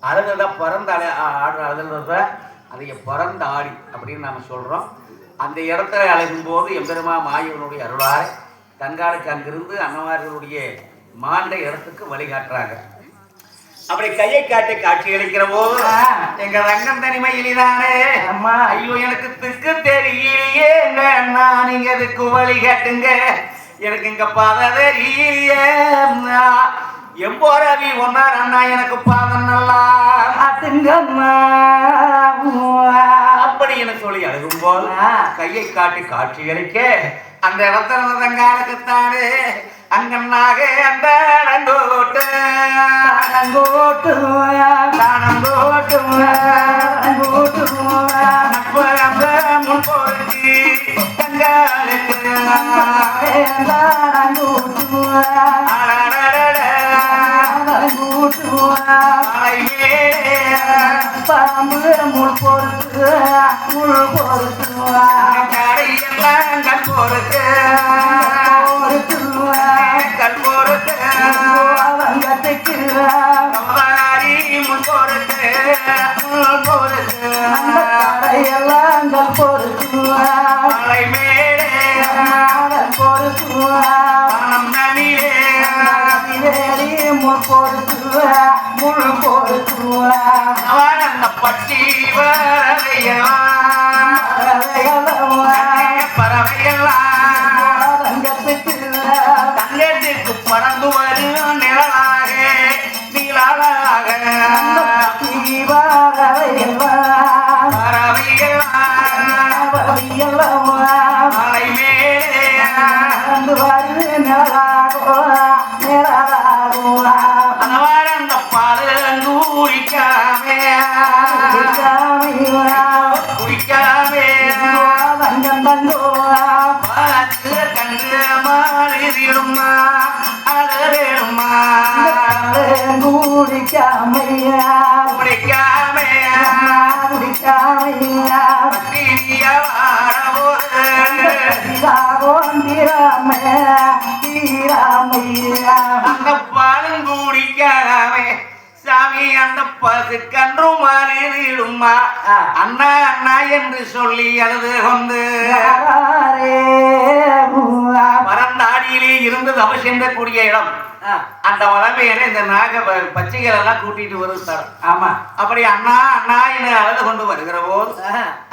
அழுதத பிறந்த ஆடு அழுதுறத அதைய பிறந்த ஆடி அப்படின்னு நாம் சொல்கிறோம். அந்த இடத்துல அழைக்கும்போது எம்பெருமா மாயவனுடைய அருளாய் தன்காலுக்கு அங்கிருந்து அன்னவார்களுடைய மாண்ட இடத்துக்கு வழிகாட்டுறாங்க. அப்படி கையை காட்டி காட்சி அளிக்கிற போது எங்க ரங்கம் தனிமையிலானே அம்மா ஐயோ எனக்கு திக்கு தெரியலையே நீங்க அதுக்கு வழிகாட்டுங்க, எனக்கு இங்க பாத தெரியலையே எம்போரவி ஒன்னார் அண்ணா எனக்கு பாதம் நல்லா அப்படின்னு சொல்லி அழுகும் போது கையை காட்டி காட்சி அளிக்க அந்த இடத்துல தங்காலுக்குத்தானே அங்கன்னாக அந்த அடங்கோட்டு அடங்கோட்டு அடங்கோட்டு அடங்கோட்டு அந்த முன் போச்சு தங்காலுக்கு அடங்கோட்டு அடங்கோட்டு பாம்பு முள் பொறுத்து முள் பொறுத்து கடையெல்லாம் கண் பொறுத்து கண் பொறுத்து வங்கத்துக்கு முள் பொறுத்து முள் பொறுத்து கடையெல்லாம் கண் பொறுத்து மலை மேலே பொறுத்து மனம் நனிலே முள் பொறுத்து முள் பொறுத்து அந்த பட்டி பறவையெல்லாம் தங்கத்துக்கு பறந்து வரும் நிழலாக நீளாக பறவையெல்லாம் மலை மேலே அந்த பாலு குடிக்காமே குடிக்காமே பார்த்து கண்டு மாறிடுமா அழவேணுமா குடிக்காமையா குடிக்காமையா குடிக்காமையா அந்த பாலும் குடிக்காமே சாமி அந்த பசு கன்று மாறிடுமா அண்ணா அண்ணா என்று சொல்லி அழுது கொண்டு பரந்தாடியிலே இருந்து தவசென்றக்கூடிய இடம் அந்த வளமையில இந்த நாக பச்சைகள் எல்லாம் கூட்டிட்டு வருது. ஆமா, அப்படி அண்ணா அண்ணா என்று அழுது கொண்டு வருகிற போது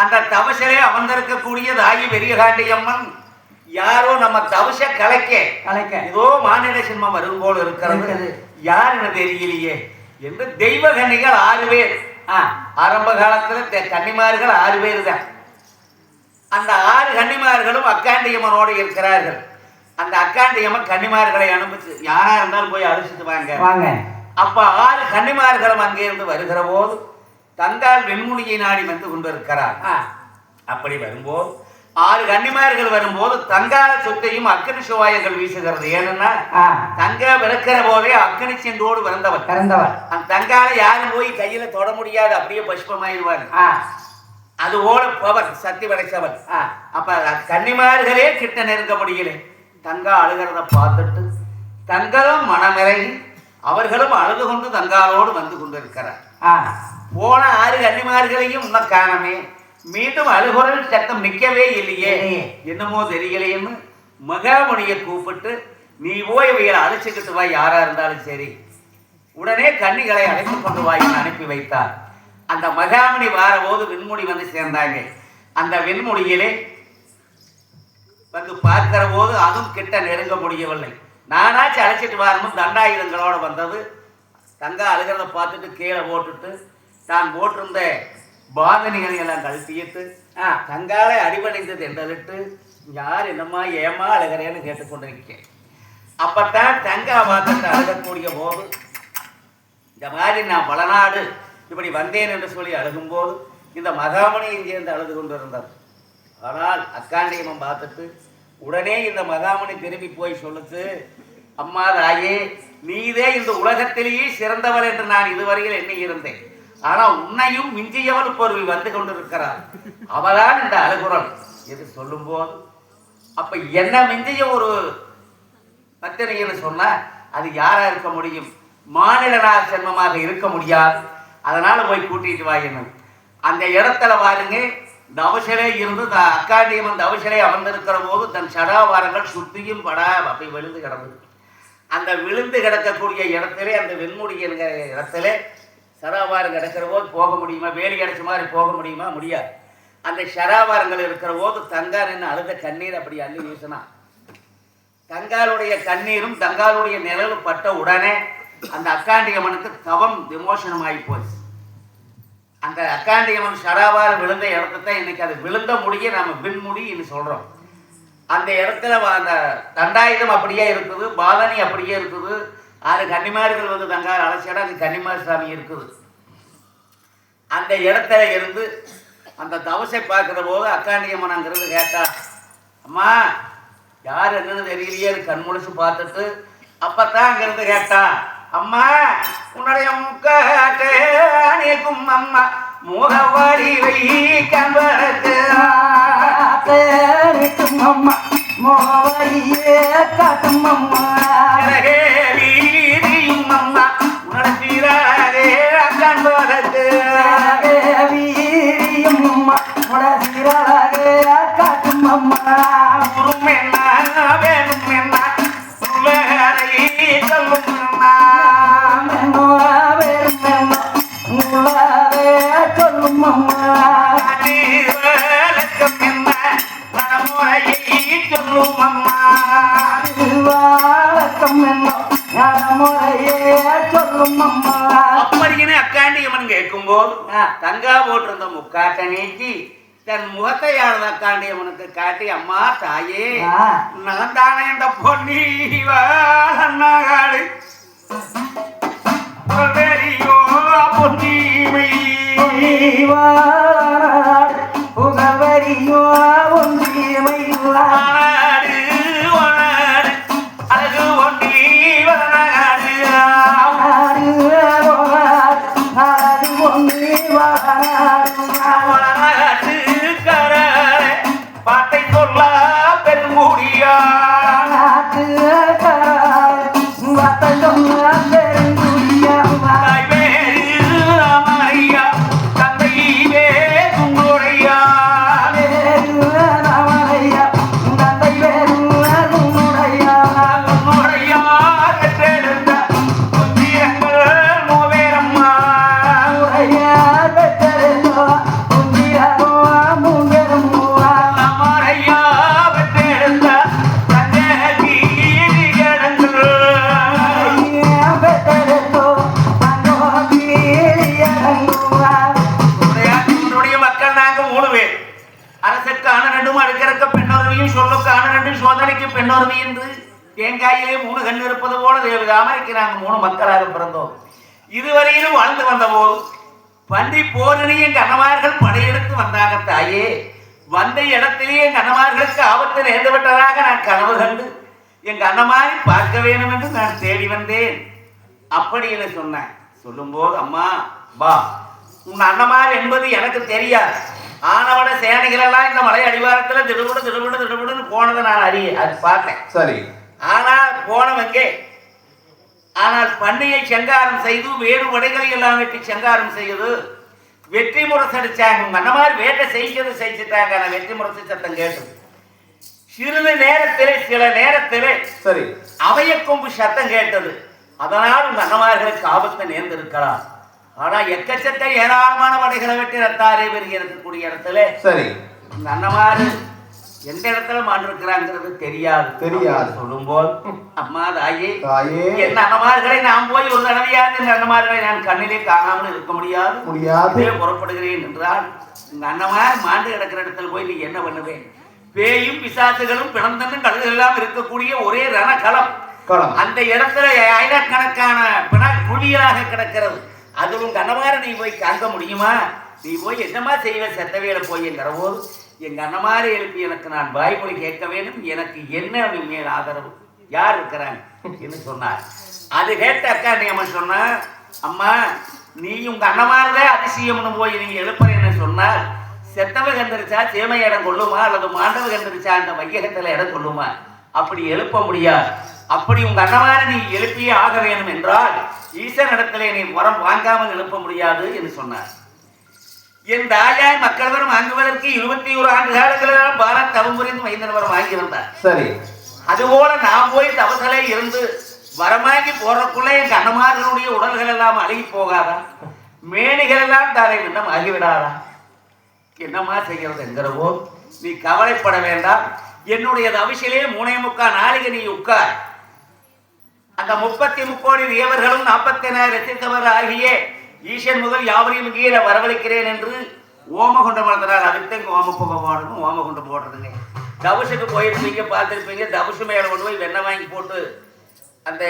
அந்த தவசிலே அமர்ந்திருக்கக்கூடிய தாயி பெரிய காண்டியம்மன் யாரோ நம்ம தவச கலைக்க ஏதோ மாநில சின்மம் வரும் போல் இருக்கிறது, யாருன்னு தெரியலையே என்று தெய்வ கன்னிகள் 6 பேர். ஆரம்ப காலத்துல கன்னிமார்கள் 6 பேர் தான். அந்த 6 கன்னிமார்களும் அக்காண்டியம்மனோடு இருக்கிறார்கள். அந்த அக்காண்டியம்மன் கன்னிமார்களை அனுப்பிச்சு யாரா இருந்தாலும் போய் அழைச்சிட்டு வாங்க. அப்ப 6 கன்னிமார்களும் அங்கே இருந்து வருகிற போது தங்கால் வெண்முனியை நாடி வந்து கொண்டிருக்கிறார். அப்படி வரும்போது 6 கன்னிமார்கள் வரும்போது தங்கால சொத்தையும் அக்கனி சுவாயங்கள் வீசுகிறது. ஏன்னா தங்க விளக்கிற போதே அக்கனி சென்றோடு பிறந்தவர். அந்த தங்கால யாரும் போய் கையில தொட முடியாது, அப்படியே பஷ்பமாயிருவார். அது போல பவர் சக்தி படைத்தவர். அப்ப கன்னிமார்களே கிட்ட நெருங்க முடியல. தங்கா அழுகிறத பார்த்துட்டு தங்களும் மனமிறங்கி அவர்களும் அழுது கொண்டு தங்காலோடு வந்து கொண்டிருக்கிறார். போன 6 கன்னிமார்களையும் இன்னும் காணமே, மீண்டும் அழுகுரல் சத்தம் நிற்கவே இல்லையே, என்னமோ தெரியலையேன்னு மகாமுனியை கூப்பிட்டு நீ போய் இவைகளை அழைச்சிக்கிட்டு வா, யாரா இருந்தாலும் சரி, உடனே கன்னிகளை அழைத்து கொண்டு வாயின்னு அனுப்பி வைத்தார். அந்த மகாமுனி வார போது வெண்முடி வந்து சேர்ந்தாங்க. அந்த வெண்முடியிலே வந்து பார்க்கிற போது அதுவும் கிட்ட நெருங்க முடியவில்லை. நானாச்சும் அழைச்சிட்டு வரணும் தண்டாயுதங்களோட வந்தது. தங்கா அழுகிறத பார்த்துட்டு கீழே போட்டுட்டு தான் போட்டிருந்த பாதனிகளை எல்லாம் கழட்டிட்டு தங்காலை அடிபணிந்தது என்றிட்டு யார் என்னம்மா ஏமா அழுகிறேன்னு கேட்டுக்கொண்டிருக்கேன். அப்பத்தான் தங்கா பார்த்துட்டு அழுகக்கூடிய போது இந்த மாதிரி நான் பலநாடு இப்படி வந்தேன் என்று சொல்லி அழுகும்போது இந்த மகாமணியும் சேர்ந்து அழுது கொண்டு இருந்தார். ஆனால் அக்காண்டியம்மன் பார்த்துட்டு உடனே இந்த மகாமணி திரும்பி போய் சொல்லுச்சு, அம்மா தாயே, நீதே இந்த உலகத்திலேயே சிறந்தவள் என்று நான் இதுவரையில் எண்ணி இருந்தேன். ஆனா உன்னையும் மிஞ்சியவள் பொருள் வந்து கொண்டிருக்கிறார், அவதான் இந்த அழுகுரல் என்று சொல்லும் போது அப்ப என்ன மிஞ்சிய ஒரு பத்திரிகைன்னு சொன்னா அது யாரா இருக்க முடியும்? மாநிலநாத சென்மமாக இருக்க முடியாது. அதனால போய் கூட்டிட்டு வாயின்னு அந்த இடத்துல பாருங்க. தவசலே இருந்து அக்காண்டியம்மன் தவசலே அமர்ந்திருக்கிற போது தன் சடாவாரங்கள் சுத்தியும் படா அப்படி விழுந்து கிடந்தது. அந்த விழுந்து கிடக்கக்கூடிய இடத்துல அந்த வெண்முடி என்கிற இடத்துல சடாவாரம் கிடக்கிற போது போக முடியுமா? வேலி கிடைச்ச மாதிரி போக முடியுமா? முடியாது. அந்த சடாவாரங்கள் இருக்கிற போது தங்கா நின்று அழுத கண்ணீர் அப்படி அள்ளி வீசினா. தங்காளுடைய கண்ணீரும் தங்காளுடைய நிழலும் பட்ட உடனே அந்த அக்காண்டியம்மனுக்கு தவம் விமோசனம் ஆகி போச்சு. அந்த அக்காண்டியம்மன் சடாவாரம் விழுந்த இடத்தான் இன்னைக்கு அது விழுந்த முடிய நம்ம விண்முடின்னு சொல்றோம். அந்த இடத்துல அந்த தண்டாயுதம் அப்படியே இருக்குது, பாதனி அப்படியே இருக்குது. 6 கன்னிமார்கள் வந்து தங்கால் அழைச்சிட அந்த கன்னிமார் சாமி இருக்குது. அந்த இடத்துல இருந்து அந்த தவசை பார்க்கிற போது அக்காண்டியம்மன் அங்கிருந்து கேட்டா, அம்மா யார் என்னன்னு தெரியலையே கண் முழிச்சு பார்த்துட்டு அப்பத்தான் அங்கிருந்து கேட்டா, அம்மா உன்னுடைய முக்கும் அம்மா முகவாடி வை கண்பரத்து அம்மா முகவாடியே காட்டும் அம்மா வீரியும் அம்மா உணர்த்தீராரே கண்பரத்து வீரியும் அம்மா உணர்த்தீராரே காட்டும் அம்மா உரும் என்ன வேணும் என்ன சொல்லும் அப்படின்னு அக்காண்டியம்மன் கேட்கும் போது தங்கா போட்டிருந்த முக்காட்டை நீக்கி தன் முகத்தை யாழ்ந்த அக்காண்டியம்மனுக்கு காட்டி, அம்மா தாயே நான் தானே இந்த பொன்னி வாழாடு புகழ்வெறியோ பொன்னிமை புகழ்வெறியோ ஒன்றிமை வாழாடு வாழாடு அழகு ஒன்றி வாழாடு அழகு ஒன்றி வாழாடு வாழாடு கராரே பாட்டை சொல்ல பெருங்குடியா நாட்டு கராரே பாட்டை சொல்ல பெருங்குடியா தாய் பேரு ராமையா தந்தை பேரு குங்குடையா பேரு ராமையா தந்தை பேரு குங்குடையா குங்குடையா பெற்றெடுத்த குந்திரங்கள் மூவேரம்மா உடையா பெற்றெடுத்த குந்திரமோ மூவேரம்மா அமரையா பெற்றெடுத்த தந்தை கிடங்கள் பெற்றெடுத்தோ உன்னுடைய மக்கள் நாங்க 3 பேர். அரசுக்கு ஆணரெண்டும் அடுக்கிறக்க பெண்ணொருமையும் சொல்லுக்கு ஆணரெண்டும் சோதனைக்கு பெண்ணொருமை என்று தேங்காயிலே 3 கண் இருப்பது போல தேவதாமரைக்கு நாங்கள் 3 மக்களாக பிறந்தோம். இதுவரையிலும் வாழ்ந்து வந்த போது பன்றி போரினி என் கணவார்கள் படையெடுத்து வந்தாங்க தாயே. வந்த இடத்திலேயே என் கணவார்களுக்கு ஆபத்து நேர்ந்து விட்டதாக நான் கனவு கண்டு எங்க அண்ணமாரி பார்க்க வேணும் என்று நான் தேடி வந்தேன் அப்படின்னு சொன்னேன். சொல்லும்போது, அம்மா வா, உன் அண்ணமார் என்பது எனக்கு தெரியாது. ஆனவட சேனைகள் எல்லாம் இந்த மலை அடிவாரத்துல திடுபடுன்னு போனதை நான் அது பார்த்தேன். சரி. ஆனால் போனவங்க ஆனால் பண்ணையை செங்காரம் செய்து வேறு வடைகளை எல்லாம் வெட்டி செங்காரம் செய்யுது வெற்றி முரசடிச்சாங்க. உங்க அண்ணமார் வேட்டை செஞ்சுட்டாங்க. நான் வெற்றி முரசு சத்தம் கேட்டு சில நேரத்திலே சரி அவைய கொம்பு சத்தம் கேட்டது. அதனால் உங்க அண்ணமார்களுக்கு ஆபத்து நேர்ந்திருக்கலாம். ஆனா எக்கச்சக்க ஏராளமான வடைகளை வெட்டி ரத்தாரே பெருகி இருக்கக்கூடிய இடத்துல சரி உங்க அண்ணமாரு எந்த இடத்துல மாண்டிருக்கிறாங்கிறது தெரியாது சொல்லும்போது, அம்மா தாயே என் அண்ணமார்களை நான் போய் ஒரு தடவையாவது இந்த அண்ணமார்களை நான் கண்ணிலே காணாமல் இருக்க முடியாது புறப்படுகிறேன் என்றால், இந்த அண்ணமார் மாண்டு கிடக்கிற இடத்துல போய் நீ என்ன பண்ணுவேன்? பேயும் பிசாசுகளும் பிணந்தன்னும் கழுகு எல்லாம் இருக்கக்கூடிய ஒரே ரணக்களம். அந்த இடத்துல ஆயிரக்கணக்கான குழியலாக கிடக்கிறது. அதுவும் கண்ணமார நீ போய் காண்க முடியுமா? நீ போய் என்னமா செய்வ? செத்தவையில போய் என்கிற போது எங்க அண்ணமாரி எழுப்பி எனக்கு நான் வாய்மொழி கேட்க வேண்டும். எனக்கு என்ன மேல் ஆதரவு யார் இருக்கிறாங்க என்று சொன்னார். அது கேட்ட அக்காண்டியம்மன் சொன்ன, அம்மா நீ உங்க அண்ணமாரதே அதிசயம்னு போய் நீங்க எழுப்புறேன்னு சொன்னால், செத்தவை கண்டிருச்சா சேமை இடம் கொள்ளுமா அல்லது மாண்டவை கண்டிருச்சா அந்த வையகத்துல இடம் கொள்ளுமா? அப்படி எழுப்ப முடியாது. அப்படி உங்க அண்ணவார நீ எழுப்பியே ஆக வேண்டும் என்றால் ஈசனிடத்திலே நீ வரம் வாங்காமல் எழுப்ப முடியாது என்று சொன்னார். என் தாயாய் மக்கள் வரம் வாங்குவதற்கு 21 ஆண்டு காலங்களில் பாரத் தவம் புரிந்து மைந்தன் வரம் வாங்கி வந்தார். சரி, அதுபோல நான் போய் தவசலை இருந்து வரமாக்கி போறக்குள்ள என் அண்ணமார்களுடைய உடல்கள் எல்லாம் அழுகி போகாதா, மேனிகள் எல்லாம் தாரை இன்னும் ஆகிவிடாதா, என்னமா செய்கிறது என்கிறவோ நீ கவலைப்பட வேண்டாம். என்னுடைய தவசிலே 3.25 நாளைக்கு நீ உட்கார். அந்த 33 கோடி தேவர்களும் 40,000 ரசித்தவர் ஆகிய ஈசன் முதல் யாவரையும் கீழே வரவழைக்கிறேன் என்று ஓமகுண்டம் வளர்த்துறாரு. அதுக்கு ஓமப்புகை போடணும், ஓமகுண்டம் போடுறதுங்க. தவசுக்கு போயிருப்பீங்க, பார்த்துருப்பீங்க. தவசு மேலே கொண்டு போய் வெண்ணெய் வாங்கி போட்டு அந்த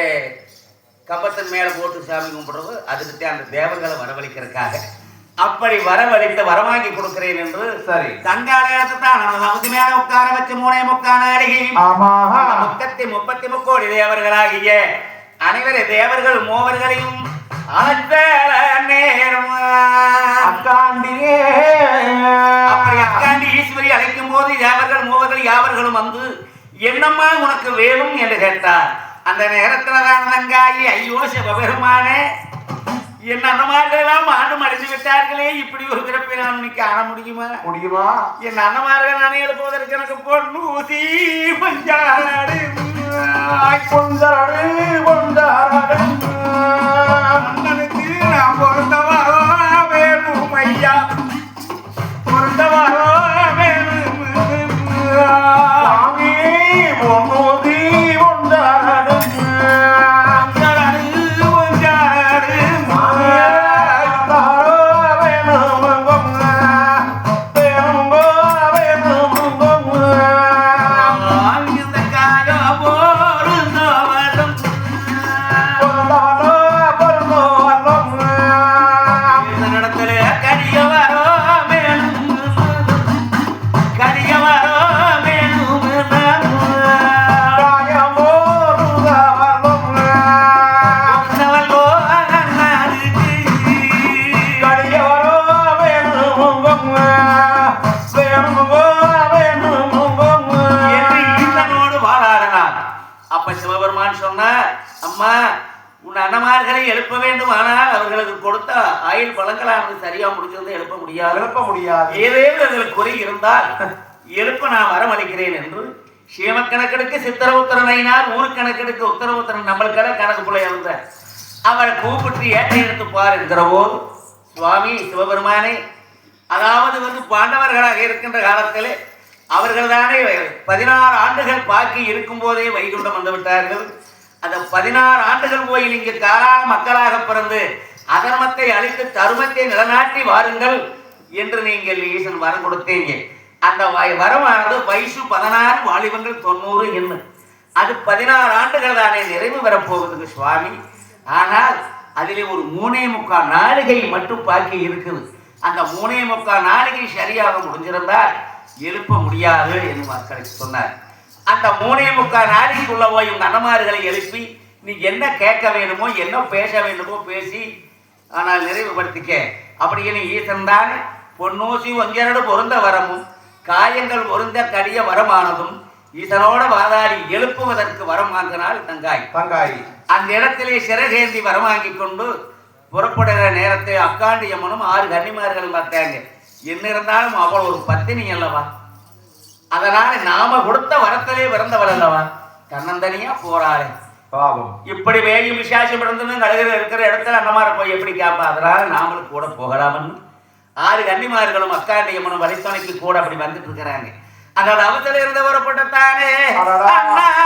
கம்பத்தின் மேலே போட்டு சாமி கும்பிடுறது. அதுக்கு அந்த தேவர்களை வரவழைக்கிறதுக்காக அப்படி வரவழைத்து வரவாங்கி கொடுக்கிறேன் என்று சரி தங்காலயத்தை தான் நமக்கு மேல உட்கார வச்சு 3.25 நாளைக்கு 33 கோடி தேவர்களாகிய அனைவரை தேவர்கள் மூவர்களையும் அப்படி அக்காண்டி ஈஸ்வரி அழைக்கும் போது தேவர்கள் மூவர்கள் யாவர்களும் வந்து என்னம்மா உனக்கு வேணும் என்று கேட்டார். அந்த நேரத்துலதான் தங்காயி ஐயோ சிவபெருமானே, என் அண்ணமார்களெல்லாம் ஆண்டு மடிந்து விட்டார்களே, இப்படி ஒரு பிறப்பை நான் இன்னைக்கு ஆன முடியுமா? என் அண்ணமார்கள் நானே எழுப்புவதற்கு எனக்கு பொண்ணு ஊசி பஞ்சாடு அண்ணனுக்கு நான் பொருத்தவாரோ வேணும் ஐயா, பொருத்தவாரோ வேணும் எழுப்ப வேண்டும். ஆனால் அவர்களுக்கு கொடுத்த ஆயுள் பழங்களானது சரியா முடிஞ்சது எழுப்ப முடியாது. ஏதேனும் குறை இருந்தால் எழுப்ப நான் வரமளிக்கிறேன் என்று சீமக்கணக்கெடுக்கு சித்திர உத்தரனையினார், ஊருக்கணக்கெடுக்கு உத்தர உத்தரன் நம்மளுக்கெல்லாம் கணக்கு பிள்ளை இருந்த அவரை கூப்பிட்டு ஏற்ற எடுத்து பார் என்கிற போது சுவாமி சிவபெருமானே, அதாவது பாண்டவர்களாக இருக்கின்ற காலத்தில் அவர்கள் தானே 16 ஆண்டுகள் பாக்கி இருக்கும் போதே வைகுண்டம் வந்து விட்டார்கள். அந்த 16 ஆண்டுகள் போய் நீங்க காலான மக்களாக பிறந்து அதர்மத்தை அழித்து தருமத்தை நிலநாட்டி வாருங்கள் என்று நீங்கள் ஈசன் வரம் கொடுத்தீங்க. அந்த வரமானது வயசு 16, வாலிபங்கள் 90 என்ன, அது 16 ஆண்டுகள் தானே நிறைவு பெறப்போகுதுங்க சுவாமி. ஆனால் அதிலே ஒரு 3.25 நாளிகை மட்டும் பாக்கி இருக்குது. அந்த 3.25 நாளிகை சரியாக முடிஞ்சிருந்தால் எழுப்ப முடியாது என்று மக்களுக்கு சொன்னார். அந்த 3.25 நாளைக்குள்ள போய் உங்க அண்ணமார்களை எழுப்பி நீ என்ன கேட்க வேண்டுமோ என்ன பேச வேண்டுமோ பேசி ஆனால் நிறைவுபடுத்திக்க அப்படின்னு ஈசன் தான் பொன்னூசி ஒஞ்சரடு பொருந்த வரமும் காயங்கள் பொருந்த கடிய வரமானதும் ஈசனோட வாதாடி எழுப்புவதற்கு வரம் வாங்கினால் தங்காய் அந்த இடத்திலே சிறகேந்தி வரம் வாங்கி கொண்டு புறப்படுகிற நேரத்தை அக்காண்டியம்மனும் 6 கன்னிமார்களும் பார்த்தாங்க. என்ன இருந்தாலும் அவள் ஒரு பத்தினி அல்லவா, அதனால நாம கொடுத்த வரத்திலே பிறந்தவள் அல்லவா, தன்னந்தனியா போறாளே பாவம். இப்படி வேயும் விசாசம் பிறந்து கழுகிற இருக்கிற இடத்துல அண்ணமார போய் எப்படி கேட்பா, அதனால நாமளும் கூட போகலாம்னு 6 கன்னிமார்களும் அக்காண்டியம்மனும் வழித்துணைக்கு கூட அப்படி வந்துட்டு இருக்கிறாங்க. அதோட அவத்துல இருந்து வரப்பட்டத்தானே அண்ணா